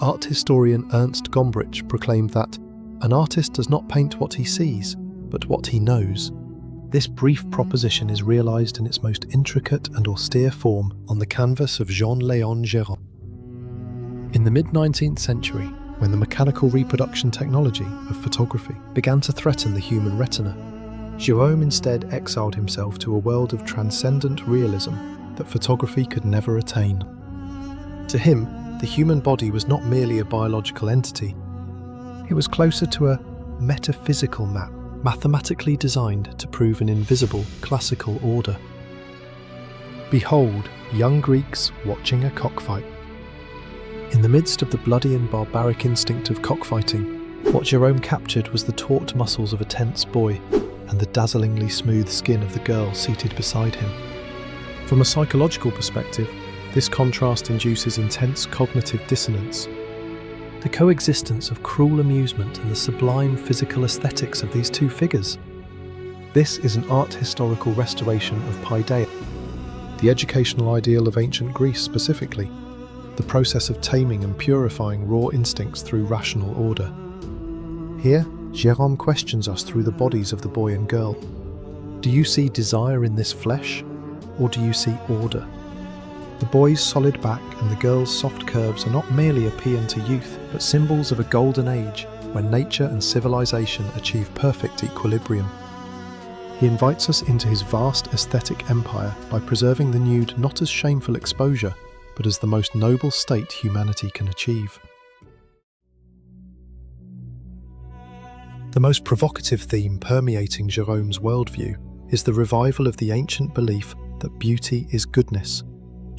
art historian Ernst Gombrich proclaimed that an artist does not paint what he sees, but what he knows. This brief proposition is realised in its most intricate and austere form on the canvas of Jean-Léon Gérôme. In the mid-19th century, when the mechanical reproduction technology of photography began to threaten the human retina, Gérôme instead exiled himself to a world of transcendent realism that photography could never attain. To him, the human body was not merely a biological entity. It was closer to a metaphysical map, mathematically designed to prove an invisible classical order. Behold, young Greeks watching a cockfight. In the midst of the bloody and barbaric instinct of cockfighting, what Gérôme captured was the taut muscles of a tense boy and the dazzlingly smooth skin of the girl seated beside him. From a psychological perspective, this contrast induces intense cognitive dissonance. The coexistence of cruel amusement and the sublime physical aesthetics of these two figures. This is an art historical restoration of Paideia, the educational ideal of ancient Greece specifically, the process of taming and purifying raw instincts through rational order. Here, Gérôme questions us through the bodies of the boy and girl. Do you see desire in this flesh, or do you see order? The boy's solid back and the girl's soft curves are not merely a paean to youth, but symbols of a golden age when nature and civilization achieve perfect equilibrium. He invites us into his vast aesthetic empire by preserving the nude not as shameful exposure, but as the most noble state humanity can achieve. The most provocative theme permeating Gérôme's worldview is the revival of the ancient belief that beauty is goodness,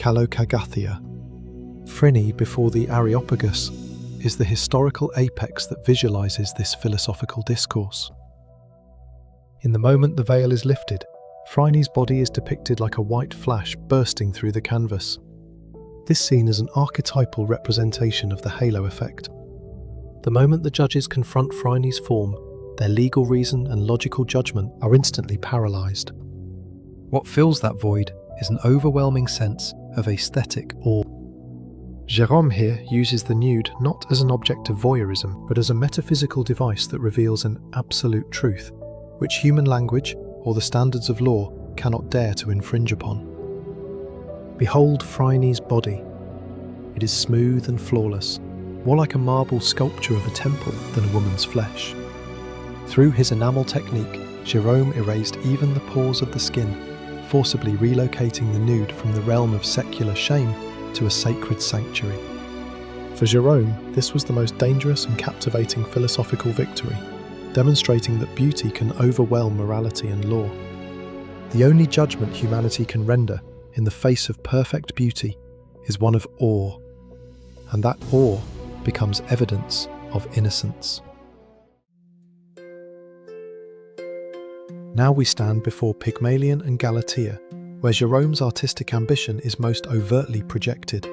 Kalokagathia. Phryne before the Areopagus is the historical apex that visualizes this philosophical discourse. In the moment the veil is lifted, Phryne's body is depicted like a white flash bursting through the canvas. This scene is an archetypal representation of the halo effect. The moment the judges confront Phryne's form, their legal reason and logical judgment are instantly paralysed. What fills that void is an overwhelming sense of aesthetic awe. Gérôme here uses the nude not as an object of voyeurism, but as a metaphysical device that reveals an absolute truth, which human language or the standards of law cannot dare to infringe upon. Behold Phryne's body. It is smooth and flawless, more like a marble sculpture of a temple than a woman's flesh. Through his enamel technique, Gérôme erased even the pores of the skin, forcibly relocating the nude from the realm of secular shame to a sacred sanctuary. For Gérôme, this was the most dangerous and captivating philosophical victory, demonstrating that beauty can overwhelm morality and law. The only judgment humanity can render in the face of perfect beauty is one of awe, and that awe becomes evidence of innocence. Now we stand before Pygmalion and Galatea, where Gérôme's artistic ambition is most overtly projected.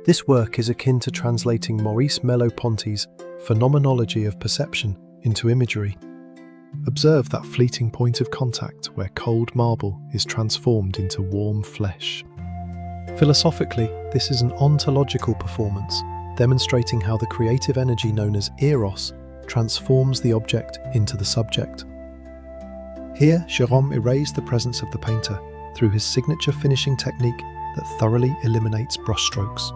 This work is akin to translating Maurice Merleau-Ponty's phenomenology of perception into imagery. Observe that fleeting point of contact where cold marble is transformed into warm flesh. Philosophically, this is an ontological performance, demonstrating how the creative energy known as eros transforms the object into the subject. Here, Gérôme erased the presence of the painter through his signature finishing technique that thoroughly eliminates brushstrokes,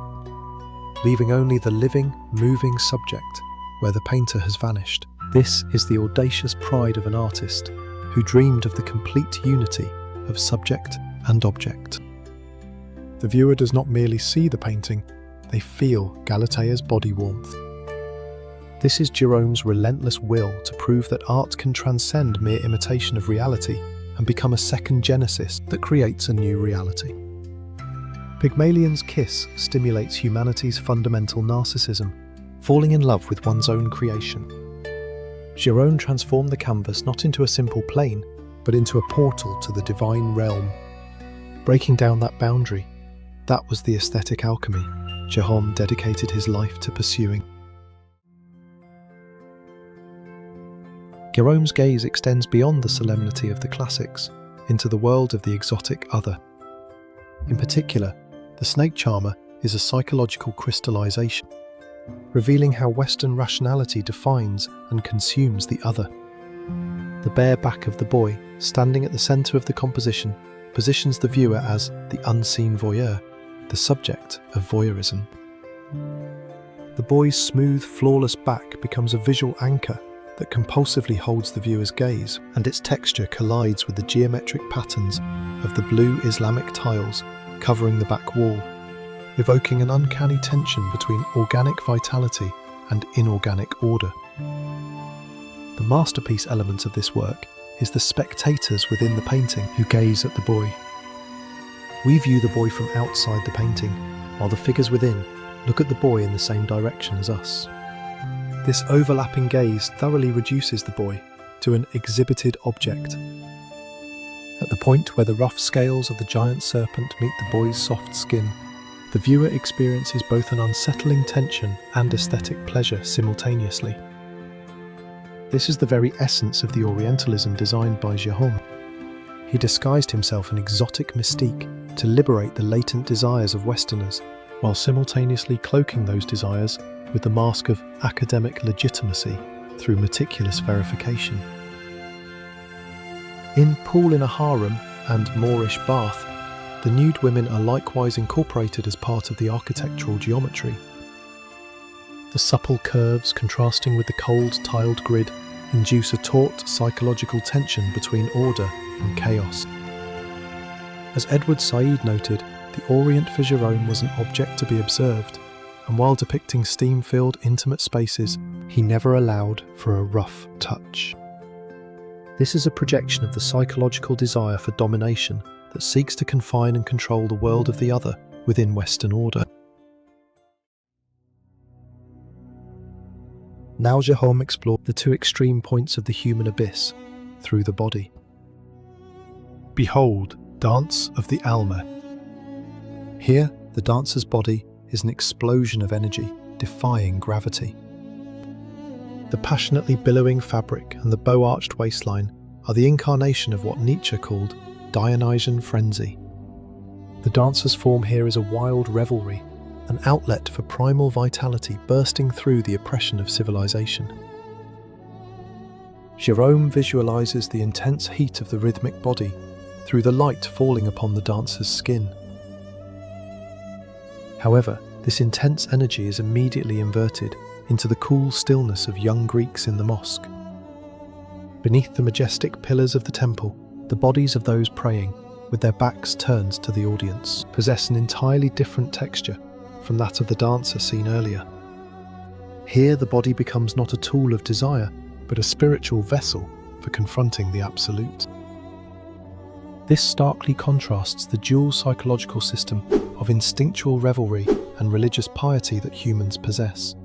leaving only the living, moving subject where the painter has vanished. This is the audacious pride of an artist who dreamed of the complete unity of subject and object. The viewer does not merely see the painting, they feel Galatea's body warmth. This is Gérôme's relentless will to prove that art can transcend mere imitation of reality and become a second genesis that creates a new reality. Pygmalion's kiss stimulates humanity's fundamental narcissism, falling in love with one's own creation. Gérôme transformed the canvas not into a simple plane, but into a portal to the divine realm. Breaking down that boundary, that was the aesthetic alchemy Gérôme dedicated his life to pursuing. Gérôme's gaze extends beyond the solemnity of the classics into the world of the exotic other. In particular, the snake charmer is a psychological crystallization. revealing how Western rationality defines and consumes the other. The bare back of the boy, standing at the centre of the composition, positions the viewer as the unseen voyeur, the subject of voyeurism. The boy's smooth, flawless back becomes a visual anchor that compulsively holds the viewer's gaze, and its texture collides with the geometric patterns of the blue Islamic tiles covering the back wall, evoking an uncanny tension between organic vitality and inorganic order. The masterpiece element of this work is the spectators within the painting who gaze at the boy. We view the boy from outside the painting, while the figures within look at the boy in the same direction as us. This overlapping gaze thoroughly reduces the boy to an exhibited object. At the point where the rough scales of the giant serpent meet the boy's soft skin, the viewer experiences both an unsettling tension and aesthetic pleasure simultaneously. This is the very essence of the Orientalism designed by Gérôme. He disguised himself in exotic mystique to liberate the latent desires of Westerners, while simultaneously cloaking those desires with the mask of academic legitimacy through meticulous verification. In Pool in a Harem and Moorish Bath, the nude women are likewise incorporated as part of the architectural geometry. The supple curves contrasting with the cold tiled grid induce a taut psychological tension between order and chaos. As Edward Said noted, the Orient for Gérôme was an object to be observed, and while depicting steam-filled intimate spaces, he never allowed for a rough touch. This is a projection of the psychological desire for domination that seeks to confine and control the world of the other within Western order. Now Gérôme explored the two extreme points of the human abyss through the body. Behold, Dance of the Almeh. Here, the dancer's body is an explosion of energy, defying gravity. The passionately billowing fabric and the bow-arched waistline are the incarnation of what Nietzsche called Dionysian frenzy. The dancer's form here is a wild revelry, an outlet for primal vitality bursting through the oppression of civilization. Gérôme visualizes the intense heat of the rhythmic body through the light falling upon the dancer's skin. However, this intense energy is immediately inverted into the cool stillness of young Greeks in the mosque. Beneath the majestic pillars of the temple, the bodies of those praying, with their backs turned to the audience, possess an entirely different texture from that of the dancer seen earlier. Here the body becomes not a tool of desire, but a spiritual vessel for confronting the absolute. This starkly contrasts the dual psychological system of instinctual revelry and religious piety that humans possess.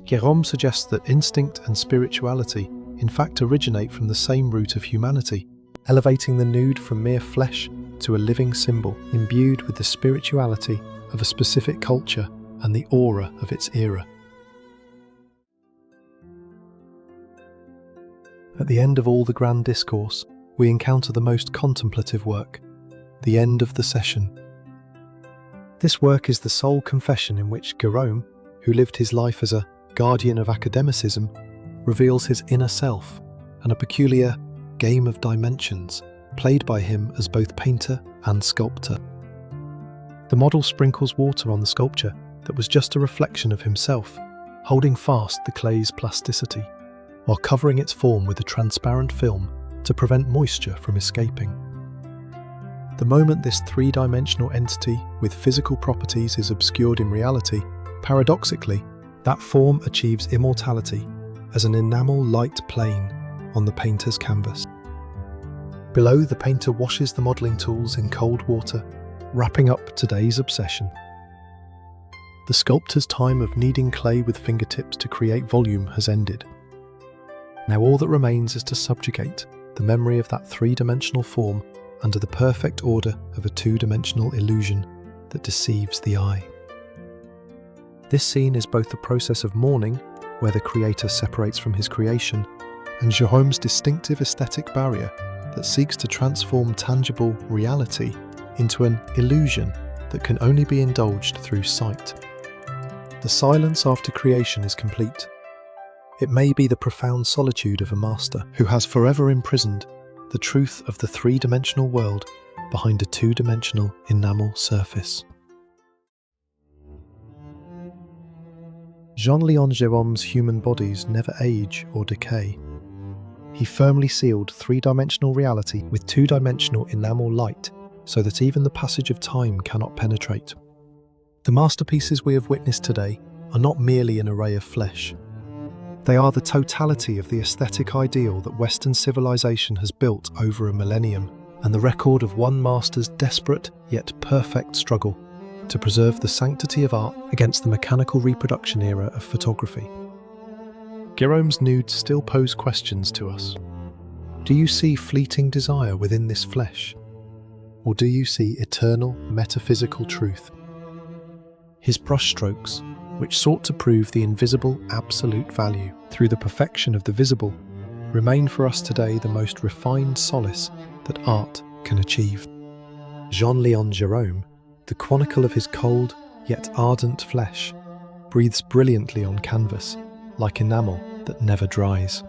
Gérôme suggests that instinct and spirituality in fact originate from the same root of humanity, elevating the nude from mere flesh to a living symbol imbued with the spirituality of a specific culture and the aura of its era. At the end of all the grand discourse, we encounter the most contemplative work, the end of the session. This work is the sole confession in which Gérôme, who lived his life as a guardian of academicism, reveals his inner self and a peculiar game of dimensions played by him as both painter and sculptor. The model sprinkles water on the sculpture that was just a reflection of himself, holding fast the clay's plasticity, while covering its form with a transparent film to prevent moisture from escaping. The moment this three-dimensional entity with physical properties is obscured in reality, paradoxically, that form achieves immortality as an enamel light plane on the painter's canvas. Below, the painter washes the modelling tools in cold water, wrapping up today's obsession. The sculptor's time of kneading clay with fingertips to create volume has ended. Now all that remains is to subjugate the memory of that three-dimensional form under the perfect order of a two-dimensional illusion that deceives the eye. This scene is both the process of mourning, where the creator separates from his creation, and Gérôme's distinctive aesthetic barrier that seeks to transform tangible reality into an illusion that can only be indulged through sight. The silence after creation is complete. It may be the profound solitude of a master who has forever imprisoned the truth of the three-dimensional world behind a two-dimensional enamel surface. Jean-Léon Gérôme's human bodies never age or decay. He firmly sealed three-dimensional reality with two-dimensional enamel light so that even the passage of time cannot penetrate. The masterpieces we have witnessed today are not merely an array of flesh. They are the totality of the aesthetic ideal that Western civilization has built over a millennium, and the record of one master's desperate yet perfect struggle to preserve the sanctity of art against the mechanical reproduction era of photography. Gérôme's nudes still pose questions to us. Do you see fleeting desire within this flesh? Or do you see eternal metaphysical truth? His brushstrokes, which sought to prove the invisible absolute value through the perfection of the visible, remain for us today the most refined solace that art can achieve. Jean-Léon Gérôme, the chronicle of his cold yet ardent flesh, breathes brilliantly on canvas, like enamel that never dries.